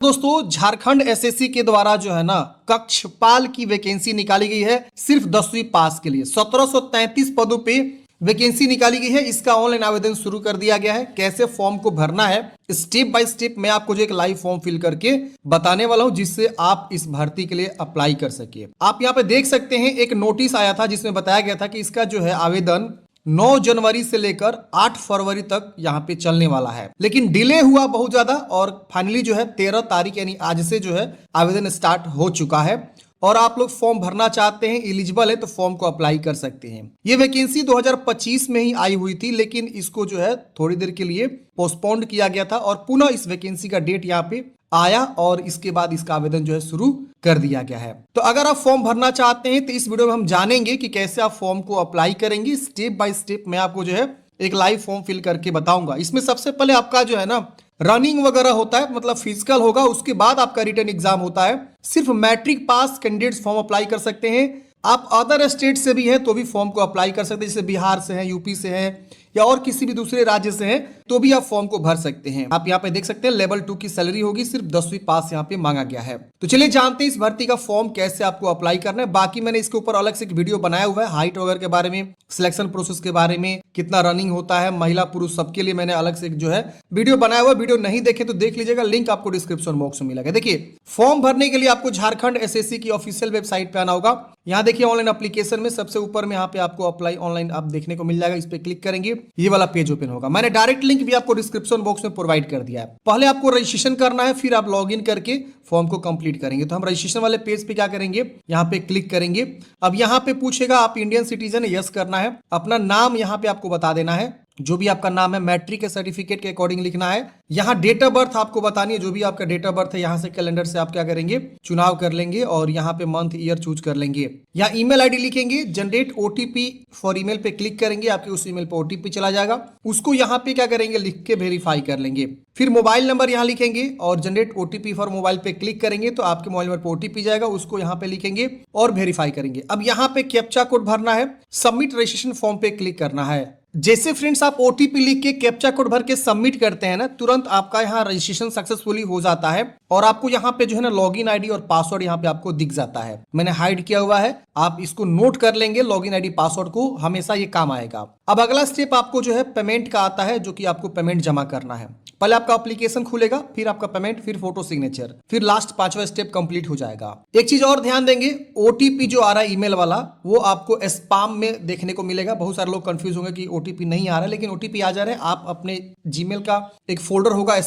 दोस्तों झारखंड एसएससी के द्वारा जो है ना कक्षपाल की वैकेंसी निकाली गई है सिर्फ 10वीं पास के लिए 1733 पदों पे वैकेंसी निकाली गई है। इसका ऑनलाइन आवेदन शुरू कर दिया गया है। कैसे फॉर्म को भरना है स्टेप बाय स्टेप मैं आपको जो एक लाइव फॉर्म फिल करके बताने वाला हूं, जिससे आप इस भर्ती के लिए अप्लाई कर सकिए। आप यहाँ पे देख सकते हैं एक नोटिस आया था जिसमें बताया गया था कि इसका जो है आवेदन 9 जनवरी से लेकर 8 फरवरी तक यहाँ पे चलने वाला है, लेकिन डिले हुआ बहुत ज्यादा और फाइनली जो है 13 तारीख यानी आज से जो है आवेदन स्टार्ट हो चुका है। और आप लोग फॉर्म भरना चाहते हैं, एलिजिबल है तो फॉर्म को अप्लाई कर सकते हैं। ये वैकेंसी 2025 में ही आई हुई थी, लेकिन इसको जो है थोड़ी देर के लिए पोस्टपोन्ड किया गया था और पुनः इस वैकेंसी का डेट यहाँ पे आया और इसके बाद इसका आवेदन जो है शुरू कर दिया गया है। तो अगर आप फॉर्म भरना चाहते हैं तो इस वीडियो में हम जानेंगे कि कैसे आप फॉर्म को अप्लाई करेंगे। स्टेप बाय स्टेप मैं आपको जो है एक लाइव फॉर्म फिल करके बताऊंगा। इसमें सबसे पहले आपका जो है ना रनिंग वगैरह होता है, मतलब फिजिकल होगा, उसके बाद आपका रिटन एग्जाम होता है। सिर्फ matric pass candidates form apply कर सकते हैं। आप अदर स्टेट से भी हैं तो भी फॉर्म को अप्लाई कर सकते हैं, जैसे बिहार से हैं, यूपी से हैं या और किसी भी दूसरे राज्य से हैं तो भी आप फॉर्म को भर सकते हैं। आप यहाँ पे देख सकते हैं लेवल 2 की सैलरी होगी, सिर्फ 10वीं पास यहाँ पे मांगा गया है। तो चलिए जानते हैं इस भर्ती का फॉर्म कैसे आपको अप्लाई करना है। बाकी मैंने इसके ऊपर अलग से एक वीडियो बनाया हुआ है, हाइट वगैरह के बारे में, सिलेक्शन प्रोसेस के बारे में, कितना रनिंग होता है, महिला पुरुष सबके लिए मैंने अलग से एक जो है वीडियो बनाया हुआ। वीडियो नहीं देखे तो देख लीजिएगा, लिंक आपको डिस्क्रिप्शन बॉक्स में मिलेगा। देखिए फॉर्म भरने के लिए आपको झारखंड एसएससी की ऑफिशियल वेबसाइट पे आना होगा। यहाँ देखिए ऑनलाइन एप्लीकेशन में सबसे ऊपर में यहाँ पे आपको अप्लाई ऑनलाइन आप देखने को मिल जाएगा। इस पे क्लिक करेंगे, ये वाला पेज ओपन होगा। मैंने डायरेक्ट लिंक भी आपको डिस्क्रिप्शन बॉक्स में प्रोवाइड कर दिया है। पहले आपको रजिस्ट्रेशन करना है, फिर आप लॉगिन करके फॉर्म को कंप्लीट करेंगे। तो हम रजिस्ट्रेशन वाले पेज पे क्या करेंगे, यहाँ पे क्लिक करेंगे। अब यहाँ पे पूछेगा आप इंडियन सिटीजन, यस करना है। अपना नाम यहाँ पे आपको बता देना है, जो भी आपका नाम है मैट्रिक के सर्टिफिकेट के अकॉर्डिंग लिखना है। यहाँ डेट ऑफ बर्थ आपको बतानी है, जो भी आपका डेट ऑफ बर्थ है यहाँ से कैलेंडर से आप क्या करेंगे चुनाव कर लेंगे और यहाँ पे मंथ ईयर चूज कर लेंगे। यहाँ ईमेल आईडी लिखेंगे, जनरेट ओटीपी फॉर ईमेल पे क्लिक करेंगे, आपके उस ईमेल पे ओटीपी चला जाएगा। उसको यहाँ पे क्या करेंगे लिख के वेरीफाई कर लेंगे। फिर मोबाइल नंबर यहाँ लिखेंगे और जनरेट ओटीपी फॉर मोबाइल पे क्लिक करेंगे तो आपके मोबाइल नंबर पे ओटीपी जाएगा, उसको यहाँ पे लिखेंगे और वेरीफाई करेंगे। अब यहाँ पे कैप्चा कोड भरना है, सबमिट रजिस्ट्रेशन फॉर्म पे क्लिक करना है। जैसे फ्रेंड्स आप ओटीपी लिख के कैप्चा कोड भर के सबमिट करते हैं ना, तुरंत आपका यहाँ रजिस्ट्रेशन सक्सेसफुली हो जाता है और आपको यहाँ पे जो है ना लॉगिन आईडी और पासवर्ड यहाँ पे आपको दिख जाता है। मैंने हाइड किया हुआ है, आप इसको नोट कर लेंगे। लॉगिन आईडी पासवर्ड को हमेशा ये काम आएगा। अब अगला स्टेप आपको जो है पेमेंट का आता है, जो कि आपको पेमेंट जमा करना है। पहले आपका एप्लीकेशन खुलेगा, फिर आपका पेमेंट, फिर फोटो सिग्नेचर, फिर लास्ट 5वां स्टेप कंप्लीट हो जाएगा। एक चीज और ध्यान देंगे, ओटीपी जो आ रहा है ईमेल वाला वो आपको स्पैम में देखने को मिलेगा। बहुत सारे लोग कंफ्यूज होंगे कि ओटीपी नहीं आ रहा है, लेकिन ओटीपी आ जा रहा है। आप अपने जीमेल का एक फोल्डर होगा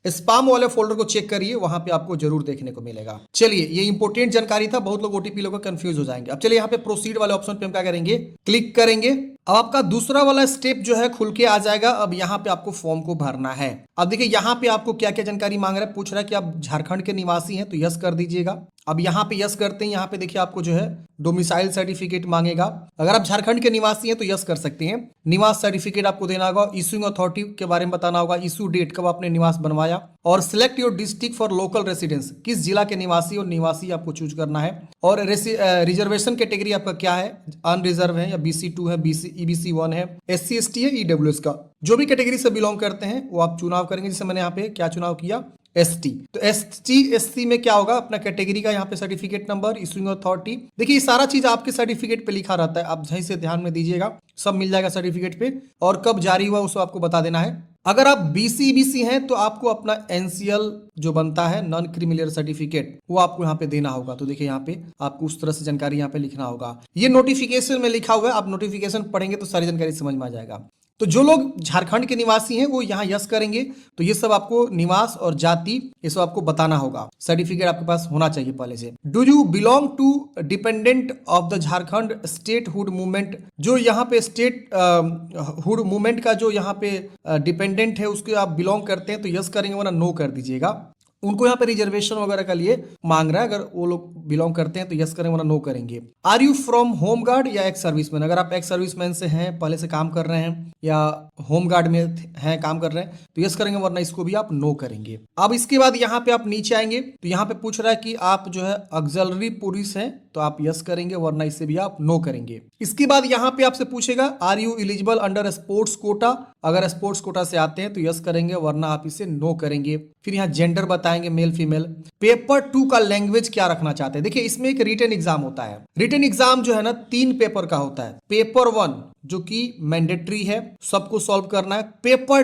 स्पैम वाले फोल्डर को चेक करिए, वहां पे आपको जरूर देखने को मिलेगा। चलिए ये इंपॉर्टेंट जानकारी था, बहुत लोग ओटीपी लोग कंफ्यूज हो जाएंगे। अब चलिए यहाँ पे प्रोसीड वाले ऑप्शन पे हम क्या करेंगे क्लिक करेंगे। अब आपका दूसरा वाला स्टेप जो है खुल के आ जाएगा। अब यहाँ पे आपको फॉर्म को भरना है। अब देखिए यहाँ पे आपको क्या क्या जानकारी मांग रहा है, पूछ रहा है कि आप झारखंड के निवासी हैं तो यस कर दीजिएगा। अब यहाँ पे यस करते हैं, यहाँ पे देखिए आपको जो है डोमिसाइल सर्टिफिकेट मांगेगा। अगर आप झारखंड के निवासी हैं तो यस कर सकते हैं। निवास सर्टिफिकेट आपको देना होगा, इशूइंग अथॉरिटी के बारे में बताना होगा, इशू डेट कब आपने निवास बनवाया, और select your district for local residence, किस जिला के निवासी और निवासी आपको चूज करना है। और रिजर्वेशन कैटेगरी आपका क्या है, अनरिजर्व है या BC2 है, EBC1 है, SC ST है, EWS का जो भी कैटेगरी से बिलोंग करते हैं वो आप चुनाव करेंगे। जैसे मैंने यहाँ पे क्या चुनाव किया, ST। तो ST SC में क्या होगा, अपना कैटेगरी का यहाँ पे सर्टिफिकेट नंबर, इशूइंग अथॉरिटी। देखिए ये सारा चीज आपके सर्टिफिकेट पे लिखा रहता है, आप सही से ध्यान में दीजिएगा, सब मिल जाएगा सर्टिफिकेट पे। और कब जारी हुआ उसको आपको बता देना है। अगर आप BC EBC हैं तो आपको अपना NCL जो बनता है नॉन क्रिमिनल सर्टिफिकेट वो आपको यहाँ पे देना होगा। तो देखिए यहाँ पे आपको उस तरह से जानकारी यहाँ पे लिखना होगा। ये नोटिफिकेशन में लिखा हुआ है, आप नोटिफिकेशन पढ़ेंगे तो सारी जानकारी समझ में आ जाएगा। तो जो लोग झारखंड के निवासी हैं वो यहाँ यस करेंगे। तो ये सब आपको निवास और जाति ये सब आपको बताना होगा। सर्टिफिकेट आपके पास होना चाहिए पहले से। Do you belong to dependent of the Jharkhand statehood movement, जो यहाँ पे स्टेट हुड मूवमेंट का जो यहाँ पे डिपेंडेंट है उसके आप बिलोंग करते हैं तो यस करेंगे, वरना नो कर दीजिएगा। उनको यहाँ पे रिजर्वेशन वगैरह के लिए मांग रहा है, अगर वो लोग बिलोंग करते हैं तो यस करेंगे, वरना नो करेंगे। Are you from home guard या एक्स सर्विसमैन, अगर आप एक्स सर्विसमैन से हैं, पहले से काम कर रहे हैं या होम गार्ड में हैं काम कर रहे हैं तो यस करेंगे, वरना इसको भी आप नो करेंगे। अब इसके बाद यहाँ पे आप नीचे आएंगे तो यहाँ पे पूछ रहा है कि आप जो है ऑक्सिलरी पुलिस हैं तो आप यस करेंगे, वरना इससे भी आप नो करेंगे। इसके बाद यहाँ पे आपसे पूछेगा are you eligible under sports quota, अगर स्पोर्ट्स कोटा से आते हैं तो यस करेंगे, वरना आप इसे नो करेंगे। फिर यहाँ जेंडर बताएंगे, बताएंगे मेल फीमेल। पेपर 2 का लैंग्वेज क्या रखना चाहते हैं। देखिए इसमें एक रिटन एग्जाम होता है। रिटन एग्जाम जो है ना 3 पेपर का होता है। पेपर 1 जो कि मैंडेटरी है, सबको सॉल्व करना है। पेपर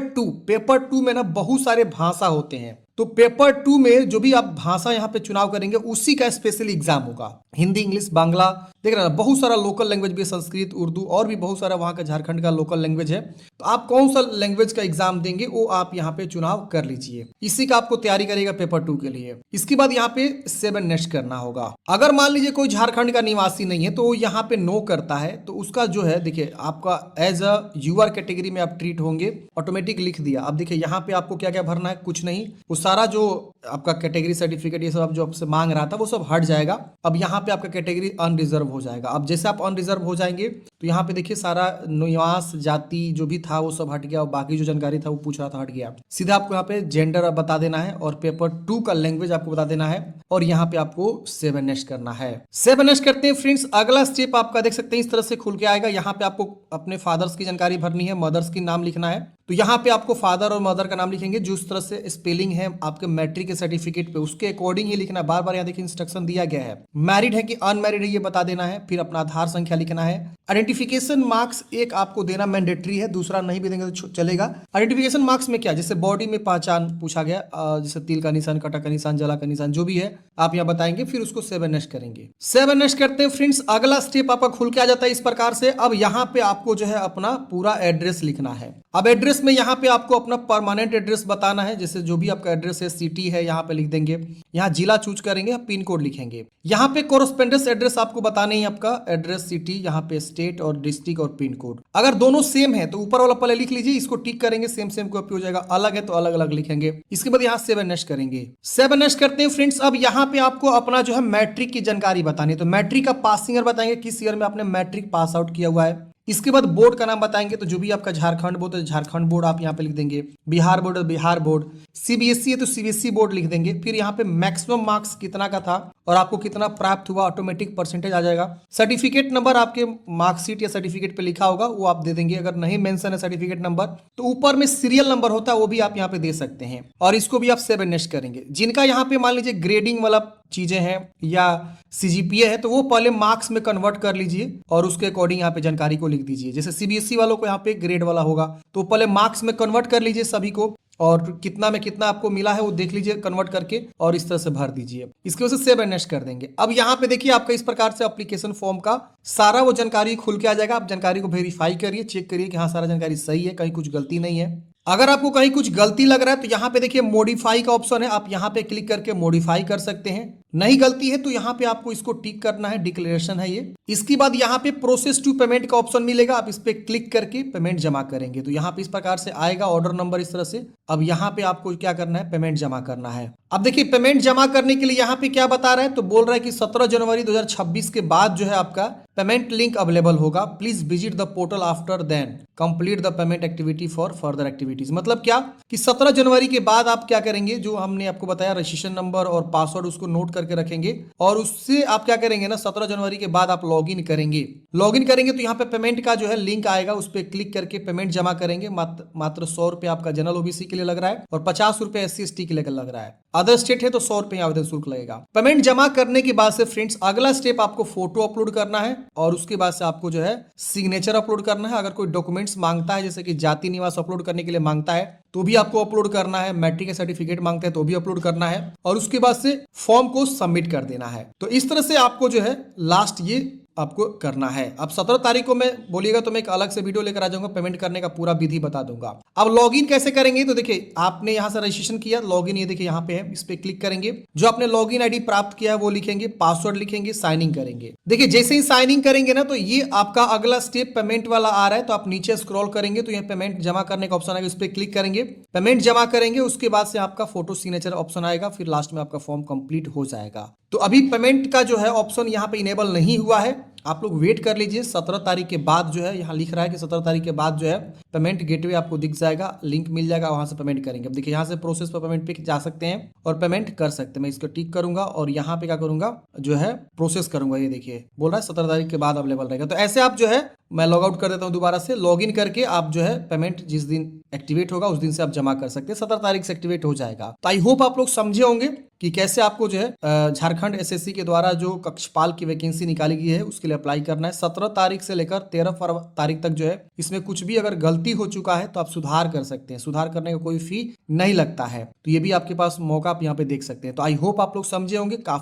2 में ना बहुत सारे भाषा होते हैं, तो पेपर 2 में जो भी आप भाषा यहाँ पे चुनाव करेंगे उसी का स्पेशल एग्जाम होगा। हिंदी, इंग्लिश, बांग्ला, देख रहे ना, बहुत सारा लोकल लैंग्वेज भी, संस्कृत, उर्दू और भी बहुत सारा वहाँ का झारखंड का लोकल लैंग्वेज है। तो आप कौन सा लैंग्वेज का एग्जाम देंगे वो आप यहाँ पे चुनाव कर लीजिए। इसी का आपको तैयारी करेगा पेपर 2 के लिए। इसके बाद यहाँ पे 7 नेक्स्ट करना होगा। अगर मान लीजिए कोई झारखंड का निवासी नहीं है तो वो यहाँ पे नो करता है, तो उसका जो है देखिए आपका एज अ यूआर कैटेगरी में आप ट्रीट होंगे। ऑटोमेटिक लिख दिया। अब देखिए यहाँ पे आपको क्या क्या भरना है, कुछ नहीं, वो सारा जो आपका कैटेगरी सर्टिफिकेट ये सब जो आपसे मांग रहा था वो सब हट जाएगा। अब यहाँ पे आपका कैटेगरी अनरिजर्व हो जाएगा। अब जैसे आप अनरिजर्व हो जाएंगे तो यहाँ पे देखिए सारा निवास, जाति जो भी था वो सब हट गया और बाकी जो जानकारी था वो पूछ रहा था हट गया। सीधा आपको यहाँ पे जेंडर बता देना है और पेपर 2 का लैंग्वेज आपको बता देना है और यहाँ पे आपको 7 नेक्स्ट करना है। 7 नेक्स्ट करते हैं फ्रेंड्स। अगला स्टेप आपका देख सकते हैं इस तरह से खुल के आएगा। यहाँ पे आपको अपने फादर्स की जानकारी भरनी है, मदर्स की नाम लिखना है। तो यहाँ पे आपको फादर और मदर का नाम लिखेंगे, जिस तरह से स्पेलिंग है आपके मैट्रिक के सर्टिफिकेट पे उसके अकॉर्डिंग ही लिखना है। बार बार यहाँ देखिए इंस्ट्रक्शन दिया गया है। मैरिड है कि अनमैरिड है ये बता देना है। फिर अपना आधार संख्या लिखना है। आइडेंटिफिकेशन मार्क्स एक आपको देना मैंडेटरी है, दूसरा नहीं भी देंगे तो चलेगा। आइडेंटिफिकेशन मार्क्स में क्या, जैसे बॉडी में पहचान पूछा गया, जैसे तिल का निशान, कटा का निशान, जला का निशान, जो भी है आप यहाँ बताएंगे। फिर उसको 7 नेक्स्ट करेंगे। 7 नेक्स्ट करते हैं फ्रेंड्स। अगला स्टेप आपका खुल के आ जाता है इस प्रकार से। अब यहाँ पे आपको जो है अपना पूरा एड्रेस लिखना है। अब एड्रेस में यहाँ पे आपको अपना परमानेंट एड्रेस बताना है। जैसे जो भी आपका एड्रेस है, सिटी है, यहाँ पे लिख देंगे। यहाँ जिला चूज करेंगे, पिन कोड लिखेंगे। यहाँ पे कोरस्पेंडेंस एड्रेस आपको बताना ही, आपका एड्रेस, सिटी, यहाँ पे स्टेट और डिस्ट्रिक्ट और पिन कोड। अगर दोनों सेम है तो ऊपर वाला पहले लिख लीजिए, इसको टिक करेंगे, सेम सेम कॉपी हो जाएगा। अलग है तो अलग अलग लिखेंगे। इसके बाद यहाँ 7 नेक्स्ट करेंगे। 7 नेक्स्ट करते हैं फ्रेंड्स। अब यहाँ पे आपको अपना जो है मैट्रिक की जानकारी बतानी है। तो मैट्रिक का पासिंग ईयर बताएंगे, किस ईयर में आपने मैट्रिक पास आउट किया हुआ है। इसके बाद बोर्ड का नाम बताएंगे, तो जो भी आपका झारखंड बोर्ड है झारखंड बोर्ड आप यहाँ पे लिख देंगे। बिहार बोर्ड है बिहार बोर्ड। सीबीएसई है तो सीबीएसई बोर्ड लिख देंगे। फिर यहाँ पे मैक्सिमम मार्क्स कितना का था और आपको कितना प्राप्त हुआ, ऑटोमेटिक परसेंटेज आ जाएगा। सर्टिफिकेट नंबर आपके मार्कशीट या सर्टिफिकेट पे लिखा होगा वो आप दे देंगे। अगर नहीं मेंशन है सर्टिफिकेट नंबर तो ऊपर में सीरियल नंबर होता है वो भी आप यहाँ पे दे सकते हैं और इसको भी आप 7 नेक्स्ट करेंगे। जिनका यहाँ पे मान लीजिए ग्रेडिंग वाला चीजें हैं या सीजीपीए है तो वो पहले मार्क्स में कन्वर्ट कर लीजिए और उसके अकॉर्डिंग यहाँ पे जानकारी को लिख दीजिए। जैसे सीबीएसई वालों को यहाँ पे ग्रेड वाला होगा तो पहले मार्क्स में कन्वर्ट कर लीजिए सभी को और कितना में कितना आपको मिला है वो देख लीजिए कन्वर्ट करके और इस तरह से भर दीजिए। इसकी वजह से 7 नेक्स्ट कर देंगे। अब यहाँ पे देखिए आपका इस प्रकार से एप्लीकेशन फॉर्म का सारा वो जानकारी खुल के आ जाएगा। आप जानकारी को वेरीफाई करिए, चेक करिए कि हाँ सारा जानकारी सही है, कहीं कुछ गलती नहीं है। अगर आपको कहीं कुछ गलती लग रहा है तो यहाँ पे देखिए मॉडिफाई का ऑप्शन है, आप यहाँ पे क्लिक करके मॉडिफाई कर सकते हैं। नहीं गलती है तो यहाँ पे आपको इसको टिक करना है, डिक्लेरेशन है ये। इसके बाद यहाँ पे प्रोसेस टू पेमेंट का ऑप्शन मिलेगा, आप इस पे क्लिक करके पेमेंट जमा करेंगे तो यहाँ पे इस प्रकार से आएगा ऑर्डर नंबर इस तरह से। अब यहाँ पे आपको क्या करना है, पेमेंट जमा करना है। अब देखिए पेमेंट जमा करने के लिए यहाँ पे क्या बता रहा है, तो बोल रहा है कि 17 जनवरी 2026 के बाद जो है आपका पेमेंट लिंक अवेलेबल होगा। Please visit the portal after then complete the payment activity for further activities. मतलब क्या कि 17 जनवरी के बाद आप क्या करेंगे, जो हमने आपको बताया रजिस्ट्रेशन नंबर और पासवर्ड उसको नोट करके रखेंगे और उससे आप क्या करेंगे ना 17 जनवरी के बाद आप लॉगिन करेंगे। लॉगिन करेंगे तो यहाँ पे पेमेंट का जो है लिंक आएगा, उस पर क्लिक करके पेमेंट जमा करेंगे। मात्र 100 रुपए आपका जनरल ओबीसी के लिए लग रहा है और 50 रुपए SC/ST के लिए लग रहा है। अदर स्टेट है तो 100 रुपए आवेदन शुल्क लगेगा। पेमेंट जमा करने के बाद से फ्रेंड्स अगला स्टेप आपको फोटो अपलोड करना है और उसके बाद से आपको जो है सिग्नेचर अपलोड करना है। अगर कोई डॉक्यूमेंट्स मांगता है जैसे कि जाति निवास अपलोड करने के लिए मांगता है तो भी आपको अपलोड करना है। मैट्रिक का सर्टिफिकेट मांगते हैं तो भी अपलोड करना है और उसके बाद से फॉर्म को सबमिट कर देना है। तो इस तरह से आपको जो है लास्ट ये आपको करना है। अब 17 तारीख को मैं बोलिएगा तो मैं एक अलग से वीडियो लेकर आ जाऊंगा, पेमेंट करने का पूरा विधि बता दूंगा। अब लॉगिन कैसे करेंगे, तो देखिए आपने यहां से रजिस्ट्रेशन किया, लॉगिन ये देखिए यहाँ पे है, इस पे क्लिक करेंगे। जो आपने लॉगिन आईडी प्राप्त किया है वो लिखेंगे, पासवर्ड लिखेंगे, साइन इन करेंगे। देखिए जैसे ही साइन इन करेंगे ना तो ये आपका अगला स्टेप पेमेंट वाला आ रहा है। तो आप नीचे स्क्रॉल करेंगे तो ये पेमेंट जमा करने का ऑप्शन आएगा, उस पर क्लिक करेंगे, पेमेंट जमा करेंगे। उसके बाद से आपका फोटो सिग्नेचर ऑप्शन आएगा, फिर लास्ट में आपका फॉर्म कंप्लीट हो जाएगा। तो अभी पेमेंट का जो है ऑप्शन यहाँ पे इनेबल नहीं हुआ है आप लोग वेट कर लीजिए। 17 तारीख के बाद जो है, यहाँ लिख रहा है कि 17 तारीख के बाद जो है पेमेंट गेटवे आपको दिख जाएगा, लिंक मिल जाएगा, वहां से पेमेंट करेंगे। अब देखिए यहाँ से प्रोसेस पर पेमेंट पे जा सकते हैं और पेमेंट कर सकते हैं। मैं इसको टिक करूंगा और यहाँ पे क्या करूंगा जो है प्रोसेस करूंगा। ये देखिए बोल रहा है 17 तारीख के बाद अवेलेबल रहेगा। तो ऐसे आप जो है, मैं लॉग आउट कर देता हूँ दोबारा से, लॉग इन करके आप जो है पेमेंट जिस दिन एक्टिवेट होगा उस दिन से आप जमा कर सकते हैं। 17 तारीख से एक्टिवेट हो जाएगा। तो आई होप आप लोग समझे होंगे कि कैसे आपको जो है झारखंड एसएससी के द्वारा जो कक्षपाल की वैकेंसी निकाली गई है उसके लिए अप्लाई करना है। 17 तारीख से लेकर 13 तारीख तक जो है, इसमें कुछ भी अगर गलती हो चुका है तो आप सुधार कर सकते हैं। सुधार करने का कोई फी नहीं लगता है। तो ये भी आपके पास मौका आप यहाँ पे देख सकते हैं। तो आई होप आप लोग समझे होंगे। काफी